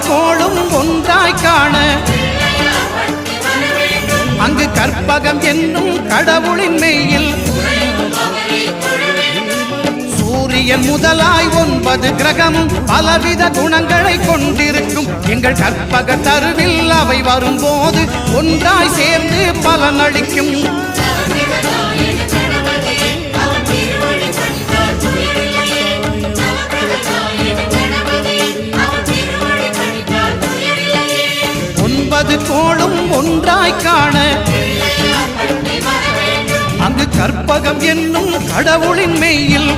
கோளும் ஒன்றாய் காண அங்கு கற்பகம் என்னும் கடவுளின் மெய்யில் சூரியன் முதலாய் 9 கிரகமும் பலவித குணங்களை கொண்டிருக்கும் எங்கள் கற்பக தருவில் அவை வரும்போது ஒன்றாய் சேர்ந்து பலனளிக்கும். கோளும் ஒன்றாய் காண அங்கு கற்பகம் என்னும் கடவுளின் மெய்யில்